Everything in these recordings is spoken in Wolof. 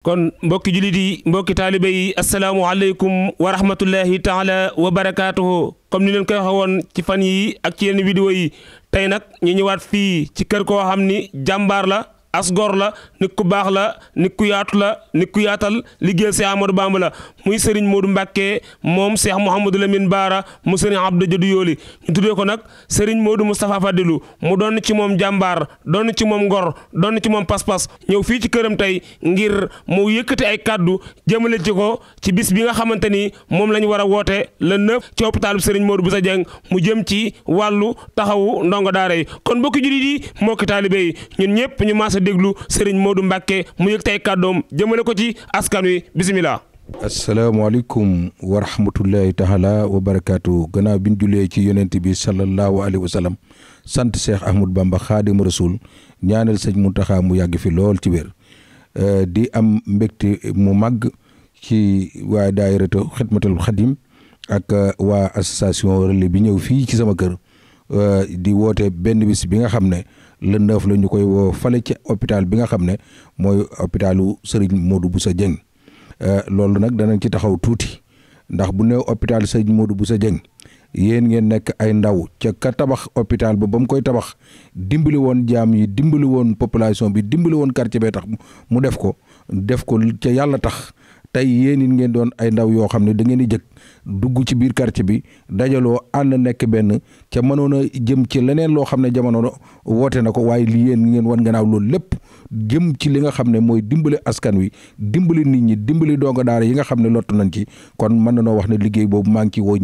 kon mbokki julit yi mbokki taalibe yi asalaamualeykum wa rahmatullahi taala wa barakaatuhu comme ni leen koy waxe woon ci fan yi ak ci yenn vidéo yi tey nag ñu ñëwaat fii ci kër koo xam ni jàmbaar la asgor la nit ku baax la nit ku yaatu la nit ku yaatal liggéeyal Cheikh Ahmadou Bamba la muy Serigne Modou Mbacké moom Cheikh Mouhamadou Lamine Bara mu Serigne Abdou Jadu Yooli ñu tuddee ko nag Serigne Modou Moustapha Fadilou mu doon ci moom jàmbaar doon ci moom ngor doon ci moom pas-pas ñëw fii ci këram tey ngir mu yëkkati ay kaddu jëmale ci ko ci bis bi nga xamante ni moom la ñu war a woote le 9 ci hôpital Serigne Modou Bousso Dieng mu jëm ci wàllu taxawu ndongo daara yi kon mbokki jullit yi mbokki taalibe yi ñun ñëpp ñu maasa déglu Serigne Modou Mbacké mu yëg tey kàddoom jëmale ko ci askan wi bisimilah. asalaamaaleykum wa rahmatullahi taala wa barakaatu gannaaw bi ñu jullee ci yonent bi sallallahu alayhi wa sallam sant Cheikh Ahmadou Bamba Xaadimu Rasuul ñaanal sëñ Muntaxa mu yàgg fi lool ci wér di am mbégte mu màgg ci waa daayiratu Xidmatul Xadim ak waa association Relais bi ñëw fii ci sama kër di woote benn bis bi nga xam ne le 9 la ñu koy woo fale ci hôpital bi nga xam ne mooy hôpitalu Serigne Modou Bousso Dieng loolu nag danañ ci taxaw tuuti ndax bu néew hôpital Serigne Modou Bousso Dieng yéen ngeen nekk ay ndaw ca ka tabax hôpital ba mu koy tabax dimbali woon jaam yi dimbali woon population bi dimbali woon quartier bee tax mu def ko ca yàlla tax tey yéen it ngeen doon ay ndaw yoo xam ne da ngeen di jëkk dugg ci biir quartier bi dajaloo ànd nekk benn ca mënoon a jëm ci leneen loo xam ne jamono woote na ko waaye li yéen ngeen wan gannaaw loolu lépp jëm ci li nga xam ne mooy dimbali askan wi dimbali nit ñi dimbali donga daara yi nga xam ne lottu nañ ci kon mën na noo wax ne liggéey boobu maa ngi ci woo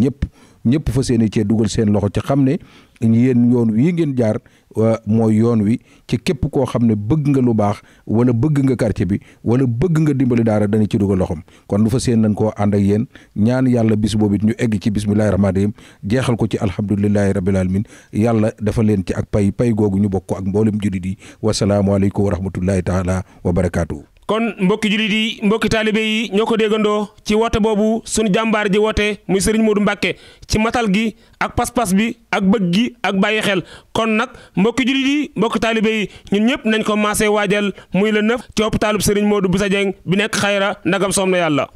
ñëpp fa seeni cee dugal seen loxo ci xam ne yéen yoon wi ngeen jaar mooy yoon wi ci képp koo xam ne bëgg nga lu baax wala bëgg nga quartier bi wala bëgg nga dimbali daara dana ci dugal loxom kon lu fa seen nañ koo ànd ak yéen ñaan yàlla bis boobu ñu egg ci bismillahi rahmaani rahim jeexal ko ci alhamdulillahi rabbil alamin yàlla dafa leen ci ak pay googu ñu bokk ko ak mboolem jullit yi wasalaamualeykum wa rahmatullahi taala wa barakaatu. kon mbokki jullit yi mbokki taalibe yi ñoo ko déggandoo ci woote boobu suñu jàmbaar ji woote muy Serigne Modou Mbacké ci matal gi ak pas-pas bi ak bëgg gi ak bàyyi xel kon nag mbokki jullit yi mbokki taalibe yi ñun ñëpp nañ ko maasee waajal muy le 9 ci hôpitalu Serigne Modou Bousso Dieng bi nekk Xayra ndagam soom na yàlla.